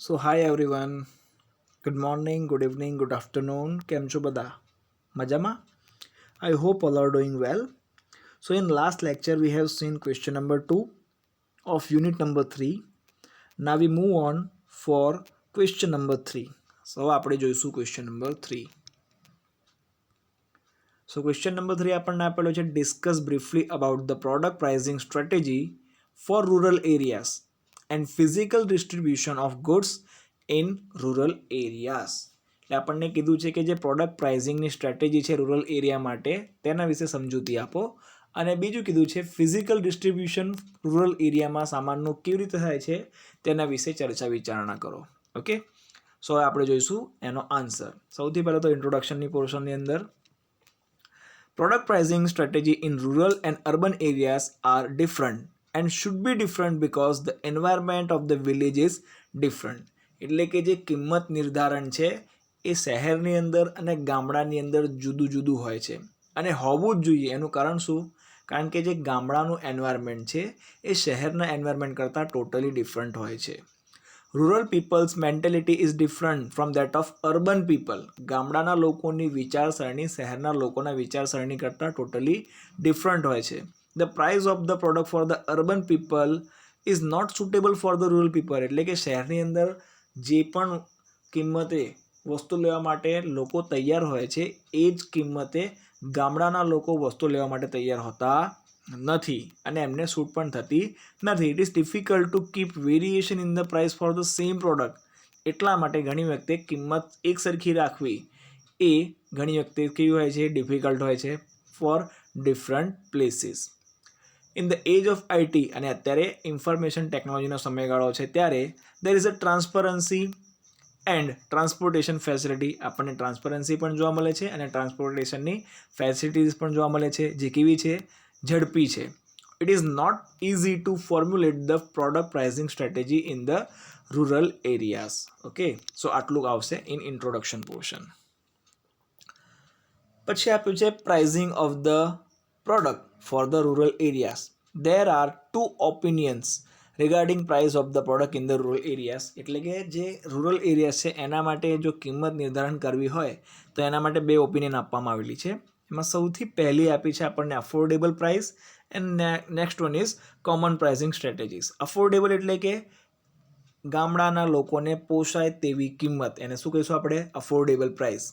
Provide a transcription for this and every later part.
Hi everyone. Good morning, good evening, good afternoon. કેમ છો બધા? મજામાં? I hope all are doing well. So in last lecture we have seen question number 2 of unit number 3. Now we move on for question number 3. So આપણે જોઈશું question number 3. So question number 3 આપણને આપેલો છે discuss briefly about the product pricing strategy for rural areas and physical distribution of goods in rural areas. એટલે આપણને કીધું છે કે જે પ્રોડક્ટ પ્રાઇઝિંગની સ્ટ્રેટેજી છે રૂરલ એરિયા માટે તેના વિશે સમજૂતી આપો અને બીજું કીધું છે ફિઝિકલ ડિસ્ટ્રીબ્યુશન રૂરલ એરિયામાં સામાનનું કેવી રીતે થાય છે તેના વિશે ચર્ચા વિચારણા કરો. ઓકે, સો આપણે જોઈશું એનો આન્સર. સૌથી પહેલાં તો ઇન્ટ્રોડક્શનની પોર્શનની અંદર product pricing strategy in rural and urban areas are different and should be different because the environment of the village is different. એટલે કે જે કિંમત નિર્ધારણ છે એ શહેરની અંદર અને ગામડાની અંદર જુદું જુદું હોય છે અને હોવું જ જોઈએ. એનું કારણ શું? કારણ કે જે ગામડાનું એન્વાયરમેન્ટ છે એ શહેરના એન્વાયરમેન્ટ કરતાં ટોટલી ડિફરન્ટ હોય છે. Rural peoples mentality is different from that of urban people. ગામડાના લોકોની વિચારસરણી શહેરના લોકોના વિચારસરણી કરતાં ટોટલી ડિફરન્ટ હોય છે. The prize of the product for the urban people is not suitable for the rural people. એટલે કે શહેરની અંદર જે પણ કિંમતે વસ્તુ લેવા માટે લોકો તૈયાર હોય છે એ જ કિંમતે ગામડાના લોકો વસ્તુ લેવા માટે તૈયાર હોતા નથી અને એમને સૂટ પણ થતી નથી. It is difficult to keep variation in the price for the same product. એટલા માટે ઘણી વખતે કિંમત એક સરખી રાખવી એ ઘણી વખતે કેવી હોય છે? ડિફિકલ્ટ હોય છે for different places. In the age of IT અને અત્યારે ઇન્ફોર્મેશન ટેકનોલોજીનો સમયગાળો છે ત્યારે there is a transparency and transportation facility. આપણને ટ્રાન્સપરન્સી પણ જોવા મળે છે અને ટ્રાન્સપોર્ટેશનની ફેસિલિટીઝ પણ જોવા મળે છે જે કેવી છે? ઝડપી છે. It is not easy to formulate the product pricing strategy in the rural areas. Okay, so આટલું આવશે ઇન ઇન્ટ્રોડક્શન પોર્શન. પછી આપ્યું છે pricing of the product for the rural areas. There are two opinions regarding price of the product in the rural areas. એટલે કે જે rural areas છે એના માટે જો કિંમત નિર્ધારણ કરવી હોય તો એના માટે બે ઓપિનિયન આપવામાં આવેલી છે. એમાં સૌથી પહેલી આપી છે આપણને affordable price and next one is common pricing strategies. Affordable એટલે કે ગામડાના લોકોને પોસાય તેવી કિંમત, એને શું કહીશું આપણે? Affordable price.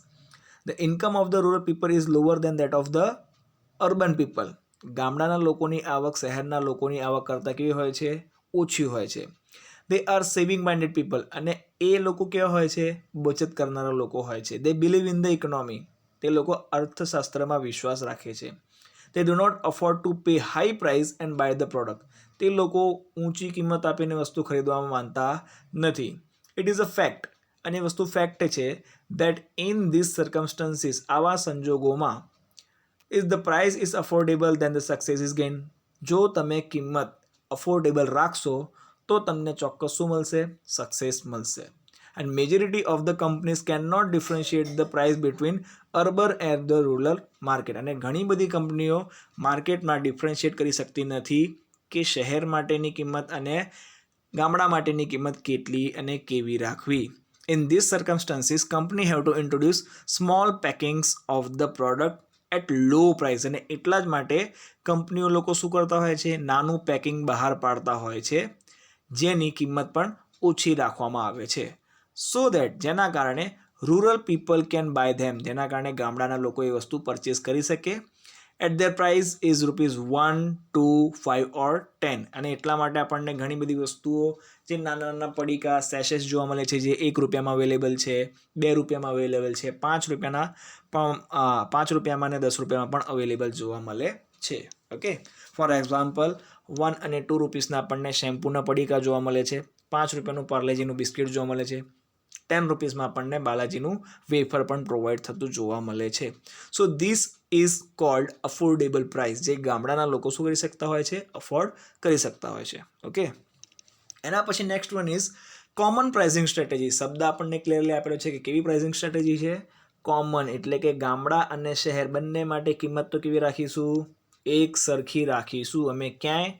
The income of the rural people is lower than that of the urban people. ગામડાના લોકોની આવક શહેરના લોકોની આવક કરતાં કેવી હોય છે? ઓછી હોય છે. They R saving minded people અને એ લોકો કેવા હોય છે? બચત કરનારા લોકો હોય છે. દે બિલીવ ઇન ધ ઇકોનોમી. તે લોકો અર્થશાસ્ત્રમાં વિશ્વાસ રાખે છે. they do not afford to pay high price and buy the product. તે લોકો ઊંચી કિંમત આપીને વસ્તુ ખરીદવામાં માનતા નથી. ઇટ ઇઝ અ ફેક્ટ અને વસ્તુ ફેક્ટ છે that in these circumstances આવા સંજોગોમાં if the price is affordable then the success is gained. જો તમે કિંમત અફોર્ડેબલ રાખશો તો તમને ચોક્કસ શું મળશે? સક્સેસ મળશે. And majority of the companies cannot differentiate the price between urban and the rural market. અને ઘણી બધી કંપનીઓ માર્કેટમાં ડિફરન્શિએટ કરી શકતી નથી કે શહેર માટેની કિંમત અને ગામડા માટેની કિંમત કેટલી અને કેવી રાખવી. In these circumstances, company have to introduce small packings of the product at low price. અને એટલા જ માટે કંપનીઓ લોકો શું કરતા હોય છે? નાનું પેકિંગ બહાર પાડતા હોય છે જેની કિંમત પણ ઓછી રાખવામાં આવે છે. સો દેટ જેના કારણે rural people can buy them, જેના કારણે ગામડાના લોકો એ વસ્તુ પરચેસ કરી શકે. At their price is ₹1, 2, 5 or 10. અને એટલા માટે આપણને ઘણી બધી વસ્તુઓ જે નાના નાના પડીકા સેશેસ જોવા મળે છે જે ₹1 અવેલેબલ છે, ₹2 અવેલેબલ છે, ₹5 ₹5 અને ₹10 પણ અવેલેબલ જોવા મળે છે. ઓકે, ફોર એક્ઝામ્પલ 1 અને 2 રૂપીસના આપણને શેમ્પૂના પડીકા જોવા મળે છે, ₹5 પાર્લેજીનું બિસ્કિટ જોવા મળે છે, 10 રૂપીસમાં આપણને બાલાજીનું વેફર પણ પ્રોવાઈડ થતું જોવા મળે છે. So this is called affordable price, જે ગામડાના લોકો શું કરી શકતા હોય છે? અફોર્ડ કરી શકતા હોય છે. ઓકે, એના પછી next one is common pricing strategy. શબ્દ આપણને ક્લિયરલી આપેલો છે કે કેવી પ્રાઇઝિંગ સ્ટ્રેટેજી છે? કોમન એટલે કે ગામડા અને શહેર બંને માટે કિંમત તો કેવી રાખીશું? એક સરખી રાખીશું. અમે ક્યાંય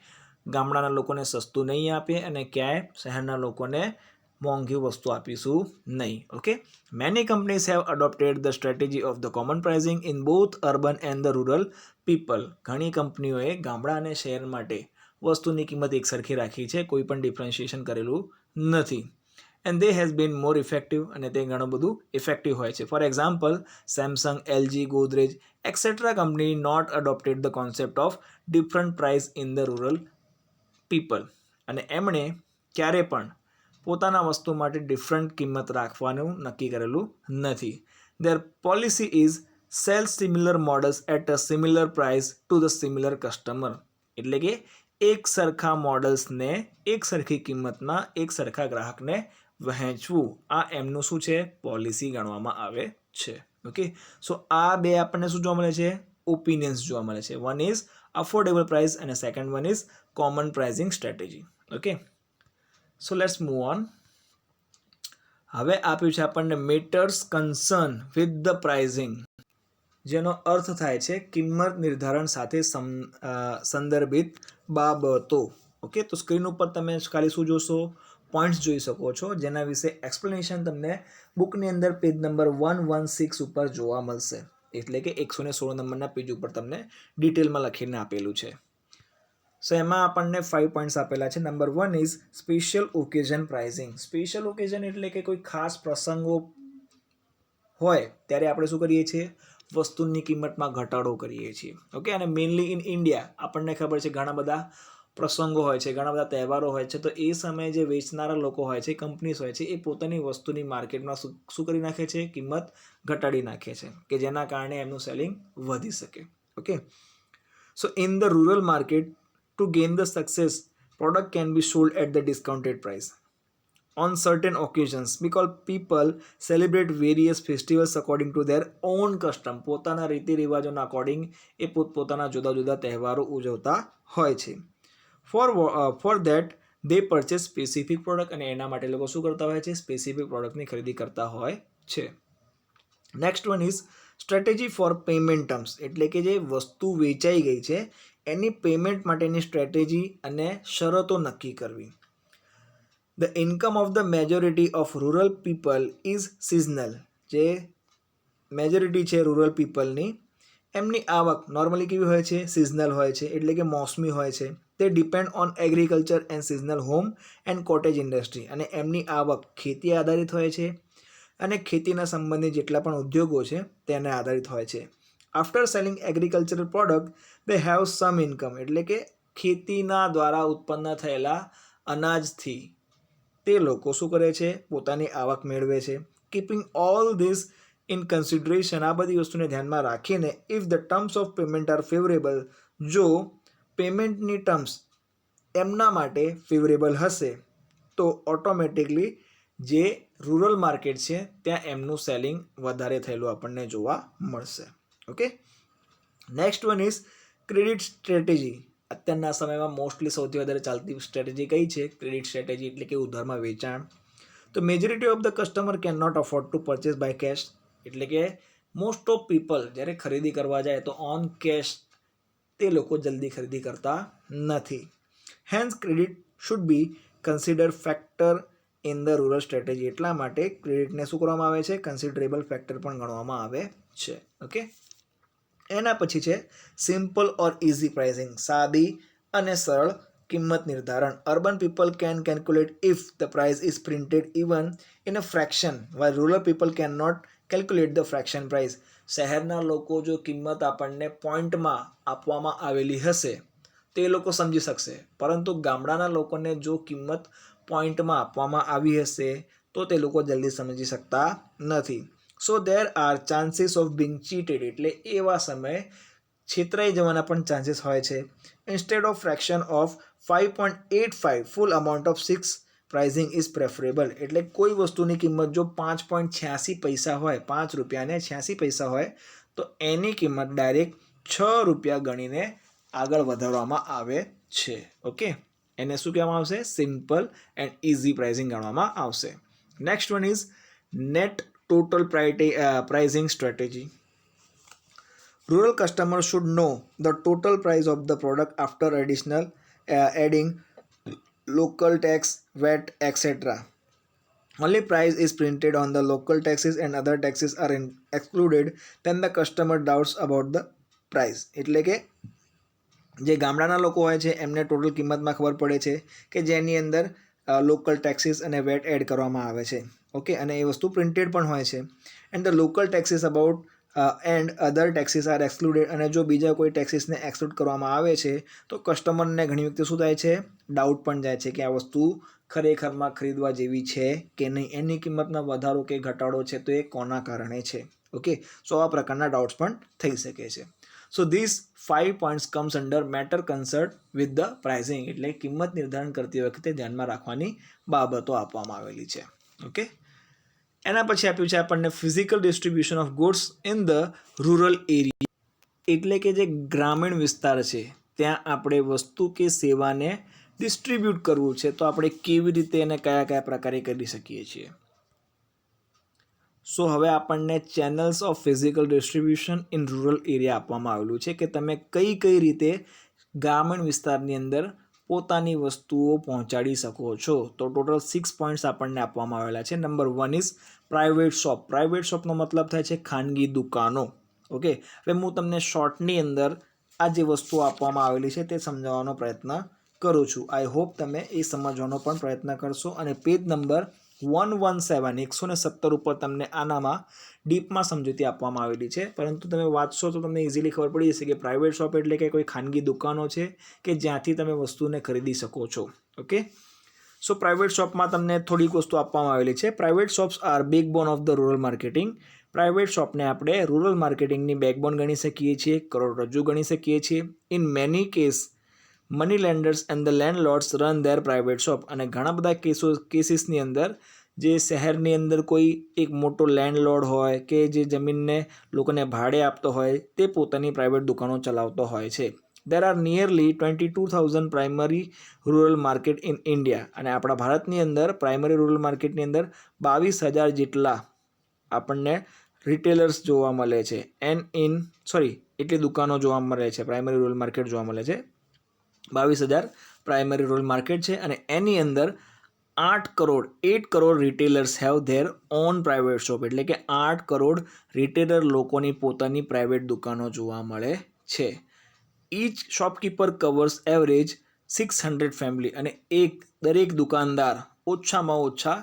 ગામડાના લોકોને સસ્તું નહીં આપીએ અને ક્યાંય શહેરના લોકોને મોંઘી વસ્તુ આપીશું નહીં. Okay, many companies have અડોપ્ટેડ the strategy of the common pricing in both urban and the rural people. ઘણી કંપનીઓએ ગામડા અને શહેર માટે વસ્તુની કિંમત એકસરખી રાખી છે, કોઈ પણ ડિફરન્શિએશન કરેલું નથી. And they has been more effective, અને તે ઘણું બધું ઇફેક્ટિવ હોય છે. For example, Samsung, LG, Godrej etcetera company not adopted the concept of different price in the rural people. અને એમણે ક્યારે પણ પોતાના વસ્તુ માટે ડિફરન્ટ કિંમત રાખવાનું નક્કી કરેલું નથી. Their policy is sell similar models at a similar price to the similar customer. એટલે કે એક સરખા મોડલ્સને એક સરખી કિંમતમાં એક સરખા ગ્રાહકને વહેંચવું, આ એમનું શું છે? પોલિસી ગણવામાં આવે છે. ઓકે, સો આ બે આપણને શું જોવા મળે છે? ઓપિનિયન્સ જોવા મળે છે. વન ઇઝ અફોર્ડેબલ પ્રાઇસ અને second one is common pricing strategy. Okay, so let's move on. હવે આપ્યું છે આપણને matters concern with the pricing, જેનો અર્થ થાય છે કિંમત નિર્ધારણ સાથે સંદર્ભિત બાબતો. ઓકે, તો સ્ક્રીન ઉપર તમે ખાલી શું જોશો? પોઈન્ટ્સ જોઈ શકો છો, જેના વિશે એક્સપ્લેનેશન તમને બુકની અંદર પેજ નંબર 116 ઉપર જોવા મળશે. એટલે કે 116 નંબરના પેજ ઉપર તમને ડિટેલમાં લખીને આપેલું છે. સો એમાં આપણને 5 પોઈન્ટ્સ આપેલા છે. Number 1 is special occasion pricing. Special occasion એટલે કે કોઈ ખાસ પ્રસંગો હોય ત્યારે આપણે શું કરીએ છીએ? વસ્તુની કિંમતમાં ઘટાડો કરીએ છીએ. ઓકે, અને મેઇનલી ઇન ઇન્ડિયા આપણને ખબર છે ઘણા બધા પ્રસંગો હોય છે, ઘણા બધા તહેવારો હોય છે, તો એ સમયે જે વેચનારા લોકો હોય છે, કંપનીઝ હોય છે, એ પોતાની વસ્તુની માર્કેટમાં શું કરી નાખે છે? કિંમત ઘટાડી નાખે છે, કે જેના કારણે એમનું સેલિંગ વધી શકે. Okay, so in the rural market, to gain the success, product can be sold at the discounted price on certain occasions because people celebrate various festivals according to their own custom. પોતાના રીતિ રિવાજોના according એ પોતપોતાના જુદા જુદા તહેવારો ઉજવતા હોય છે. For that they purchase specific product, અને એના માટે લોકો શું કરતા હોય છે? સ્પેસિફિક પ્રોડક્ટની ખરીદી કરતા હોય છે. Next one is strategy for payment terms. એટલે કે જે વસ્તુ વેચાઈ ગઈ છે એની પેમેન્ટ માટેની સ્ટ્રેટેજી અને શરતો નક્કી કરવી. The income of the majority of rural people is seasonal. જે મેજોરિટી છે રૂરલ પીપલની, એમની આવક નોર્મલી કેવી હોય છે? સિઝનલ હોય છે, એટલે કે મોસમી હોય છે. તે depend on agriculture and seasonal home and cottage industry. અને એમની આવક ખેતી આધારિત હોય છે, અને ખેતીના સંબંધિત જેટલા પણ ઉદ્યોગો છે તેને આધારિત હોય છે. After selling agricultural product they have sum income. એટલે કે ખેતીના દ્વારા ઉત્પન્ન થયેલા અનાજથી તે લોકો શું કરે છે? પોતાની આવક મેળવે છે. Keeping all this in consideration, આ બધી વસ્તુને ધ્યાનમાં રાખીને, if the terms of payment are favourable, જો પેમેન્ટની ટર્મ્સ એમના માટે ફેવરેબલ હશે તો ઓટોમેટિકલી જે રૂરલ માર્કેટ છે ત્યાં એમનું સેલિંગ વધારે થયેલું આપણને જોવા મળશે. Okay, next one is credit strategy. અત્યારના સમયમાં મોસ્ટલી સૌથી વધારે ચાલતી સ્ટ્રેટેજી કઈ છે? ક્રેડિટ સ્ટ્રેટેજી, એટલે કે ઉધારમાં વેચાણ. તો majority of the customer can not afford to purchase by cash. એટલે કે મોસ્ટ ઓફ પીપલ જ્યારે ખરીદી કરવા જાય તો ઓન કેશ તે લોકો જલ્દી ખરીદી કરતા નથી. Hence credit should be consider factor in the rural strategy. એટલા માટે ક્રેડિટને શું કરવામાં આવે છે? કન્સિડરેબલ ફેક્ટર પણ ગણવામાં આવે છે. ઓકે, એના પછી છે સિમ્પલ ઓર ઇઝી પ્રાઇઝિંગ. સાદી અને સરળ કિંમત નિર્ધારણ. Urban people can calculate if the price is printed even in a fraction, while rural people can not calculate the fraction price. શહેરના લોકો જો કિંમત આપણને પોઈન્ટમાં આપવામાં આવેલી હશે તે લોકો સમજી શકશે, પરંતુ ગામડાના લોકોને જો કિંમત પોઈન્ટમાં આપવામાં આવી હશે તો તે લોકો જલ્દી સમજી શકતા નથી. So there are chances of being cheated. એટલે એવા સમયે છેતરાઈ જવાના પણ ચાન્સીસ હોય છે. Instead of fraction of 5.85 full amount of 6 pricing is preferable. એટલે કોઈ વસ્તુની કિંમત જો 5.86 પૈસા હોય, 5 રૂપિયા ને 86 પૈસા હોય, તો એની કિંમત ડાયરેક્ટ 6 રૂપિયા ગણીને આગળ વધારવામાં આવે છે. ઓકે, એને શું કહેવામાં આવશે? સિમ્પલ એન્ડ ઇઝી પ્રાઇઝિંગ ગણવામાં આવશે. Next one is net total pricing strategy. Rural customers should know the total price of the product after additional adding local tax, VAT, etc. only price is printed on the local taxes and other taxes are excluded, then the customer doubts about the price. એટલે કે જે ગામડાના લોકો હોય છે એમને total કિંમતમાં ખબર પડે છે કે જેની અંદર લોકલ ટેક્સીસ અને વેટ એડ કરવામાં આવે છે. ઓકે, અને એ વસ્તુ પ્રિન્ટેડ પણ હોય છે. And the local taxes about and other taxes are excluded, અને જો બીજા કોઈ ટેક્સીસને એક્સક્લુડ કરવામાં આવે છે તો કસ્ટમરને ઘણી વખતે શું થાય છે, ડાઉટ પણ જાય છે કે આ વસ્તુ ખરેખરમાં ખરીદવા જેવી છે કે નહીં, એની કિંમતમાં વધારો કે ઘટાડો છે તો એ કોના કારણે છે. ઓકે, સો આ પ્રકારના ડાઉટ્સ પણ થઈ શકે છે. So this 5 points comes under matter concern with the pricing, એટલે કિંમત નિર્ધારણ કરતી વખતે ધ્યાનમાં રાખવાની બાબતો આપવામાં આવેલી છે. ઓકે, એના પછી આપ્યું છે આપણને physical distribution of goods in the rural area, એટલે કે જે ગ્રામીણ વિસ્તાર છે ત્યાં આપણે વસ્તુ કે સેવાને ડિસ્ટ્રીબ્યુટ કરવું છે તો આપણે કેવી રીતે અને કયા કયા પ્રકારે કરી શકીએ છીએ. સો હવે આપણને channels of physical distribution in rural area આપવામાં આવેલું છે કે તમે કઈ કઈ રીતે ગ્રામીણ વિસ્તારની અંદર પોતાની વસ્તુઓ પહોંચાડી શકો છો. તો ટોટલ 6 પોઈન્ટ્સ આપણને આપવામાં આવેલા છે. Number 1 is private shop. Private શોપનો મતલબ થાય છે ખાનગી દુકાનો. ઓકે, હવે હું તમને શોર્ટની અંદર આ જે વસ્તુઓ આપવામાં આવેલી છે તે સમજાવવાનો પ્રયત્ન કરું છું. આઈ હોપ તમે એ સમજવાનો પણ પ્રયત્ન કરશો. અને પેજ નંબર 117 ઉપર તમને આનામાં ડીપમાં સમજૂતી આપવામાં આવેલી છે, પરંતુ તમે વાંચશો તો તમને ઇઝીલી ખબર પડી જશે કે પ્રાઇવેટ શોપ એટલે કે કોઈ ખાનગી દુકાનો છે કે જ્યાંથી તમે વસ્તુને ખરીદી શકો છો. ઓકે, સો પ્રાઇવેટ શોપમાં તમને થોડીક વસ્તુ આપવામાં આવેલી છે. Private shops are backbone of the rural marketing. Private શોપને આપણે રૂરલ માર્કેટિંગની બેકબોન ગણી શકીએ છીએ, કરોડરજ્જુ ગણી શકીએ છીએ. In many case money lenders and the landlords run their private shop. અને ઘણા બધા કેસીસની અંદર જે શહેરની અંદર કોઈ એક મોટો લેન્ડલોર્ડ હોય કે જે જમીનને લોકોને ભાડે આપતો હોય તે પોતાની પ્રાઇવેટ દુકાનો ચલાવતો હોય છે. There are nearly 22,000 primary rural market in India. અને આપણા ભારતની અંદર પ્રાઇમરી રૂરલ માર્કેટની અંદર 22,000 જેટલા આપણને રિટેલર્સ જોવા મળે છે. એટલી દુકાનો જોવા મળે છે, પ્રાઇમરી રૂરલ માર્કેટ જોવા મળે છે. 22,000 પ્રાઇમરી રૂરલ માર્કેટ છે અને એની અંદર 8 crore retailers have there on private shop. એટલે કે 8 કરોડ રિટેલર લોકોની પોતાની પ્રાઇવેટ દુકાનો જોવા મળે છે. Each shopkeeper covers average 600 family. અને દરેક દુકાનદાર ઓછામાં ઓછા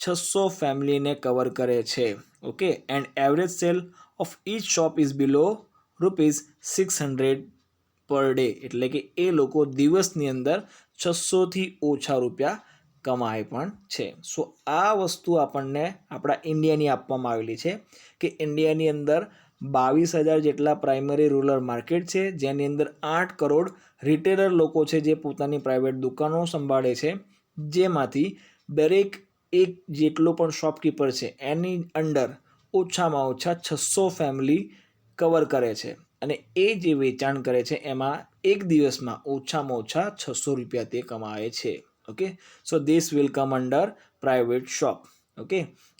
600 ફેમિલીને કવર કરે છે. Okay, and average sale of each shop is below ₹600 per day. એટલે કે એ લોકો દિવસની અંદર 600થી ઓછા રૂપિયા કમાય પણ છે. સો આ વસ્તુ આપણને આપણા ઇન્ડિયાની આપવામાં આવેલી છે કે ઇન્ડિયાની અંદર 22,000 જેટલા પ્રાઇમરી રૂરલ માર્કેટ છે, જેની અંદર 8 કરોડ રિટેલર લોકો છે જે પોતાની પ્રાઇવેટ દુકાનો સંભાળે છે, જેમાંથી દરેક એક જેટલો પણ શોપકીપર છે એની અંડર ઓછામાં ઓછા 600 ફેમિલી કવર કરે છે. અને એ જે વેચાણ કરે છે એમાં એક દિવસમાં ઓછામાં ઓછા 600 રૂપિયા તે કમાય છે. Okay, so this will come under private shop. Okay,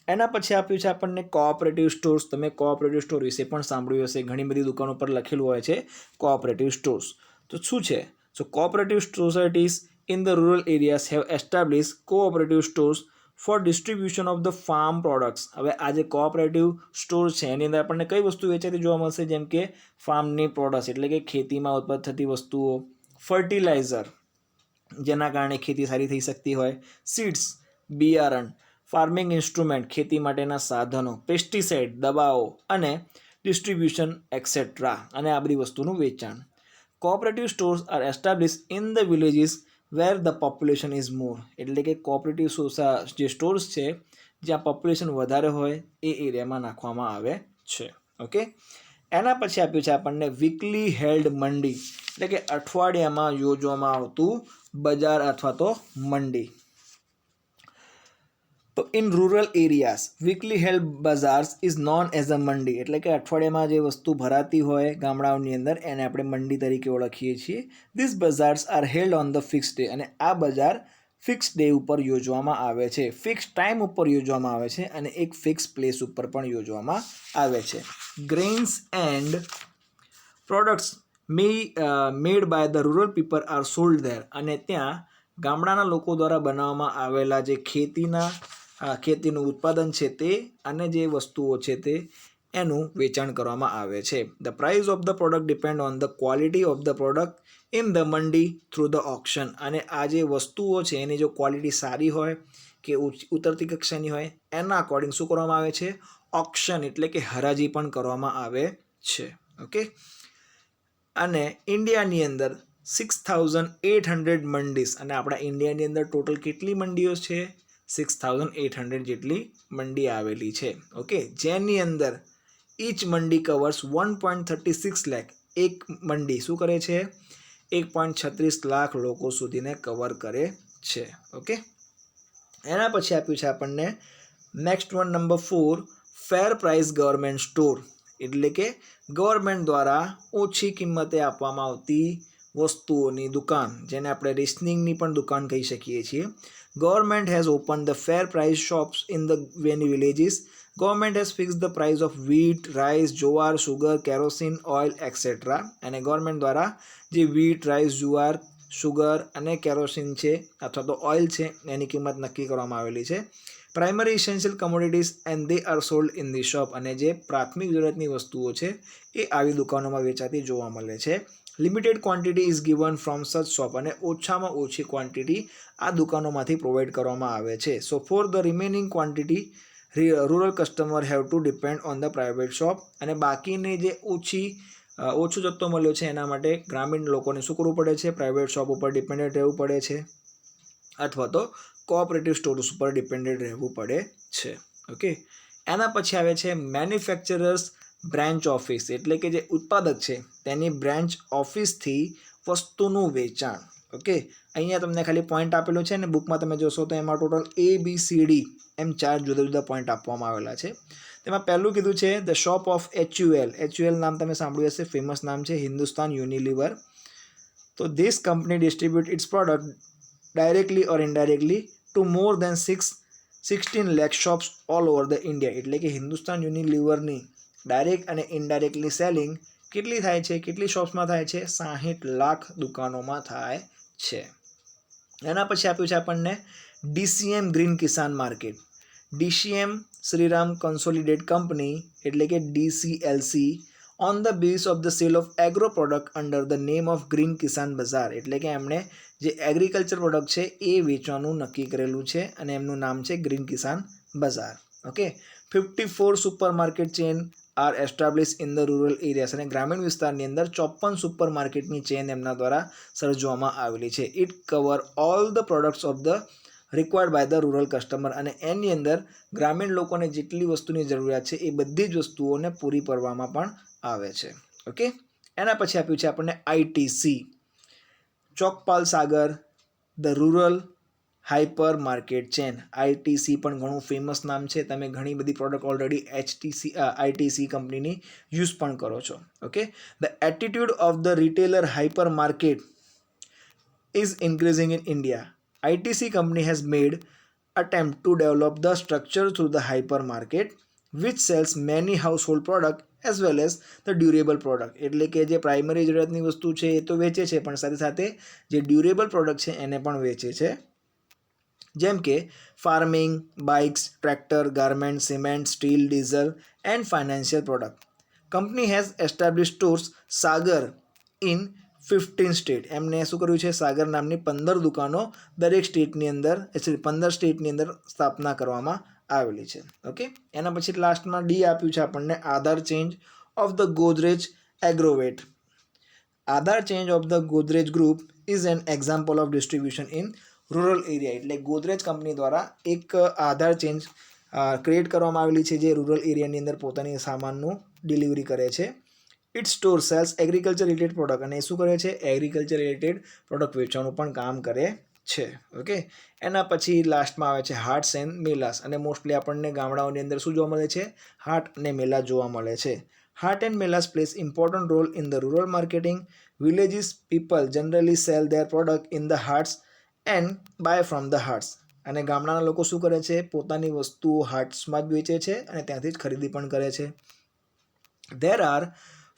એના પછી આપ્યું છે આપણને કોઓપરેટિવ સ્ટોર્સ. તમે કોઓપરેટિવ સ્ટોર વિશે પણ સાંભળ્યું હશે. ઘણી બધી દુકાનો પર લખેલું હોય છે કોઓપરેટિવ સ્ટોર્સ. તો શું છે? So cooperative societies in the rural areas have establish cooperative stores for distribution of the farm products. હવે આ જે કોઓપરેટિવ સ્ટોર છે એની અંદર આપણને કઈ વસ્તુ વેચાતી જોવા મળશે? જેમ કે ફાર્મની પ્રોડક્ટ્સ એટલે કે ખેતીમાં ઉત્પન્ન થતી વસ્તુઓ, ફર્ટિલાઇઝર જેના કારણે ખેતી સારી થઈ શકતી હોય, સીડ્સ બિયારણ, ફાર્મિંગ ઇન્સ્ટ્રુમેન્ટ ખેતી માટેના સાધનો, પેસ્ટિસાઇડ દવાઓ અને ડિસ્ટ્રીબ્યુશન એક્સેટ્રા. અને આ બધી વસ્તુનું વેચાણ. Cooperative stores are establish in the villages where the population is more. એટલે કે કોઓપરેટિવ જે સ્ટોર્સ છે જ્યાં પોપ્યુલેશન વધારે હોય એ એરિયામાં નાખવામાં આવે છે. ઓકે, એના પછી આપ્યું છે આપણને વીકલી હેલ્ડ મંડી. એટલે કે અઠવાડિયામાં યોજવામાં આવતું બજાર અથવા તો મંડી. તો in rural areas weekly held bazaars is known as a mandi. એટલે કે અઠવાડિયામાં જે વસ્તુ ભરાતી હોય ગામડાઓની અંદર એને આપણે મંડી તરીકે ઓળખીએ છીએ. This bazaars are held on the fix day. અને આ બજાર ફિક્સ ડે ઉપર યોજવામાં આવે છે, ફિક્સ ટાઈમ ઉપર યોજવામાં આવે છે અને એક ફિક્સ પ્લેસ ઉપર પણ યોજવામાં આવે છે. Grains and products made by the rural people are sold there. અને ત્યાં ગામડાના લોકો દ્વારા બનાવવામાં આવેલા જે ખેતીના ખેતીનું ઉત્પાદન છે તે અને જે વસ્તુઓ છે તે એનું વેચાણ કરવામાં આવે છે. The price of the product depend on the quality of the product in the Mandi through the auction. અને આ જે વસ્તુઓ છે એની જો ક્વોલિટી સારી હોય કે ઉતરતી કક્ષાની હોય એના અકોર્ડિંગ શું કરવામાં આવે છે, ઓક્શન એટલે કે હરાજી પણ કરવામાં આવે છે. ઓકે, અને ઇન્ડિયાની અંદર 6,800 મંડીસ, અને આપણા ઇન્ડિયાની અંદર ટોટલ કેટલી મંડીઓ છે, 6,800 જેટલી મંડી આવેલી છે. ઓકે, જેની અંદર ઈચ મંડી કવર્સ 1.36 લાખ. એક મંડી શું કરે છે, 1.36 લાખ લોકો સુધીને કવર કરે છે. ઓકે, એના પછી આપ્યું છે આપણને નેક્સ્ટ વન નંબર 4, ફેર પ્રાઇસ ગવર્મેન્ટ સ્ટોર. એટલે કે ગવર્મેન્ટ દ્વારા ઓછી કિંમતે આપવામાં આવતી વસ્તુઓની દુકાન, જેને આપણે રેશનિંગની પણ દુકાન કહી શકીએ છીએ. Government has open the fair price shops in the many villages. Government has fix the price of wheat, rice, jowar, sugar, kerosene, oil etcetera. અને ગવર્મેન્ટ દ્વારા જે વીટ, રાઇસ, જુવાર, સુગર અને કેરોસીન છે અથવા તો ઓઇલ છે એની કિંમત નક્કી કરવામાં આવેલી છે. Primary essential commodities and they are sold in the shop. અને જે પ્રાથમિક જરૂરિયાતની વસ્તુઓ છે એ આવી દુકાનોમાં વેચાતી જોવા મળે છે. Limited quantity is given from such shop. અને ઓછામાં ઓછી ક્વોન્ટિટી આ દુકાનોમાંથી પ્રોવાઈડ કરવામાં આવે છે. So for the remaining quantity rural customer have to depend on the private shop. અને બાકીની જે ઓછો જથ્થો મળ્યો છે એના માટે ગ્રામીણ લોકોને શું કરવું પડે છે, પ્રાઇવેટ શોપ ઉપર ડિપેન્ડન્ટ રહેવું પડે છે અથવા તો કોઓપરેટિવ સ્ટોર્સ ઉપર ડિપેન્ડન્ટ રહેવું પડે છે. ઓકે, એના પછી આવે છે મેન્યુફેક્ચરર્સ બ્રાન્ચ ઓફિસ. એટલે કે જે ઉત્પાદક છે તેની બ્રાન્ચ ઓફિસથી વસ્તુનું વેચાણ. ઓકે, અહીંયા તમને ખાલી પોઈન્ટ આપેલો છે ને બુકમાં તમે જોશો તો એમાં ટોટલ ABCD એમ 4 જુદા જુદા પોઈન્ટ આપવામાં આવેલા છે. તેમાં પહેલું કીધું છે the shop of HUL. HUL નામ તમે સાંભળ્યું હશે, ફેમસ નામ છે, હિન્દુસ્તાન યુનિલિવર. તો this company distribute its product directly or indirectly to more than 16 lakh shops all over the India. એટલે કે હિન્દુસ્તાન યુનિલિવરની ડાયરેક્ટ અને ઇનડાયરેક્ટલી સેલિંગ કેટલી થાય છે, કેટલી શોપ્સમાં થાય છે, 60 લાખ દુકાનોમાં થાય છે. એના પછી આપ્યું છે આપણને DCM Green Kisan Market. DCM Shriram consolidate company એટલે કે DCLC on the base of the sale of agro product under the name of Green Kisan Bazaar. એટલે કે એમણે જે એગ્રીકલ્ચર પ્રોડક્ટ છે એ વેચવાનું નક્કી કરેલું છે અને એમનું નામ છે green Kisan Bazaar. Okay, 54 supermarket chain are establish in the rural areas. અને ગ્રામીણ વિસ્તારની અંદર 54 સુપર માર્કેટની ચેન એમના દ્વારા સર્જવામાં આવેલી છે. It cover all the products of the required by the rural customer. અને એની અંદર ગ્રામીણ લોકોને જેટલી વસ્તુની જરૂરિયાત છે એ બધી જ વસ્તુઓને પૂરી કરવામાં પણ આવે છે. ઓકે, એના પછી આપ્યું છે આપણને ITC Choupal Sagar the rural hyper market chain. ITC પણ ઘણું ફેમસ નામ છે. તમે ઘણી બધી પ્રોડક્ટ ઓલરેડી ITC કંપનીની યુઝ પણ કરો છો. Okay, the attitude of the retailer hyper market is increasing in India. ITC company has made attempt to develop the structure through the hypermarket which sells many household product as well as the durable product. એટલે કે જે primary જરૂરિયાતની વસ્તુ છે એ તો વેચે છે પણ સાથે સાથે જે ડ્યુરેબલ પ્રોડક્ટ છે એને પણ વેચે છે, જેમ કે farming, bikes, tractor, garment, cement, steel, diesel and financial product. Company has establish stores Sagar in 15 state. એમને શું કર્યું છે, સાગર નામની 15 દુકાનો દરેક સ્ટેટની અંદર 15 સ્ટેટની અંદર સ્થાપના કરવામાં આવેલી છે. ઓકે, એના પછી લાસ્ટમાં ડી આપ્યું છે આપણને Aadhaar change of the Godrej Agrovet. Aadhaar change of the Godrej group is an example of distribution in rural area. એટલે ગોદરેજ કંપની દ્વારા એક આધાર ચેન્જ ક્રિએટ કરવામાં આવેલી છે જે રૂરલ એરિયાની અંદર પોતાની સામાનનું ડિલિવરી કરે છે. It store sells agriculture related product. અને એ શું કરે છે, એગ્રીકલ્ચર રિલેટેડ પ્રોડક્ટ વેચવાનું પણ કામ કરે છે. ઓકે, એના પછી લાસ્ટમાં આવે છે હાટ્સ એન્ડ મેલાસ. અને મોસ્ટલી આપણને ગામડાઓની અંદર શું જોવા મળે છે, હાટ અને મેલા જોવા મળે છે. Haat and melas places important role in the rural marketing. Villages people generally sell their product in the haats and buy from the haats. અને ગામડાના લોકો શું કરે છે, પોતાની વસ્તુઓ હાટ્સમાં જ વેચે છે અને ત્યાંથી જ ખરીદી પણ કરે છે. There R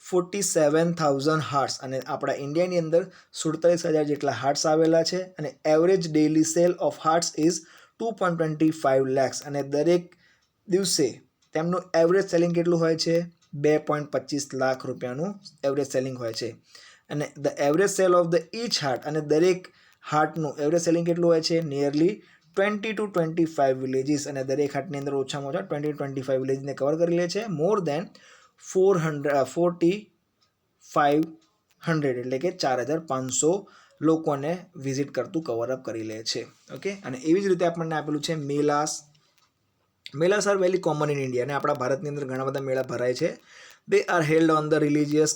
47,000 hearts. અને આપણા ઇન્ડિયાની અંદર 47,000 જેટલા હાર્ટ્સ આવેલા છે. અને average daily cell of hearts is 2.25 lakhs અને દરેક દિવસે તેમનું એવરેજ સેલિંગ કેટલું હોય છે 2.25 લાખ રૂપિયાનું એવરેજ સેલિંગ હોય છે અને the average sale of the each haat અને દરેક હાર્ટનું એવરેજ સેલિંગ કેટલું હોય છે નિયરલી 20 to 25 વિલેજીસ અને દરેક હાર્ટની અંદર ઓછામાં ઓછા 20 to 25 વિલેજને કવર કરી લે છે મોર દેન 4500 એટલે કે 4500 લોકોને વિઝિટ કરતું કવરઅપ કરી લે છે ઓકે અને એવી જ રીતે આપણને આપેલું છે melas are very common in India અને આપણા ભારતની અંદર ઘણા બધા મેળા ભરાય છે they are held on the religious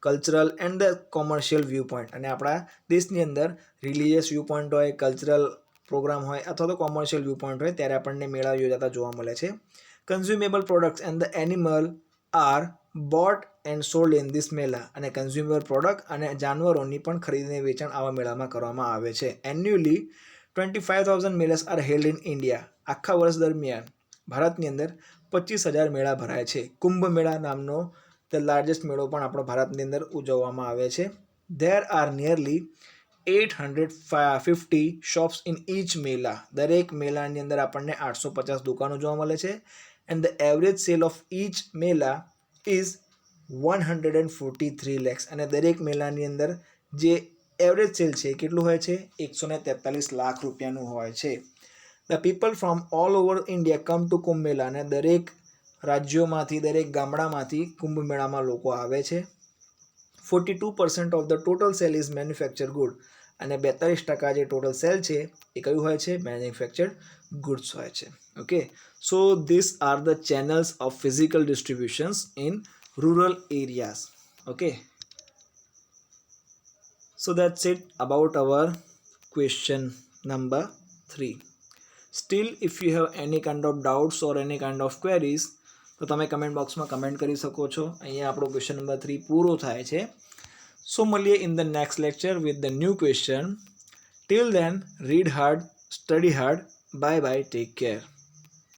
cultural and the commercial view point અને આપણા દેશની અંદર રિલિજિયસ વ્યૂ પોઈન્ટ હોય કલ્ચરલ પ્રોગ્રામ હોય અથવા તો કોમર્શિયલ વ્યૂ પોઈન્ટ હોય ત્યારે આપણને મેળા યોજાતા જોવા મળે છે consumable products and the animal are bought and sold in this mela અને કન્ઝ્યુમર પ્રોડક્ટ અને જાનવરોની પણ ખરીદીને વેચાણ આવા મેળામાં કરવામાં આવે છે annually 25,000 melas are held in India આખા વર્ષ દરમિયાન ભારતની અંદર 25,000 મેળા ભરાય છે કુંભ મેળા નામનો ધ લાર્જેસ્ટ મેળો પણ આપણો ભારતની અંદર ઉજવવામાં આવે છે there are nearly 850 shops in each mela દરેક મેલાની અંદર આપણને 850 દુકાનો જોવા મળે છે and the average sale of each mela is 143 lakhs અને દરેક મેલાની અંદર જે એવરેજ સેલ છે કેટલું હોય છે 143 લાખ રૂપિયાનું હોય છે the people from all over India come to Kumbh Mela અને દરેક રાજ્યોમાંથી દરેક ગામડામાંથી કુંભ મેળામાં લોકો આવે છે 42% of the total cell is manufacture good અને 42% જે ટોટલ સેલ છે એ કયું હોય છે મેન્યુફેક્ચર્ડ ગુડ્સ હોય છે okay so this are the channels of physical distributions in rural areas okay so that's it about our question number 3 still if you have any kind of doubts or any kind of queries તો તમે comment બોક્સમાં comment કરી શકો છો અહીંયા આપણો question number 3 પૂરો થાય છે સો મળીએ in the next lecture with the new question till then read hard study hard bye bye take care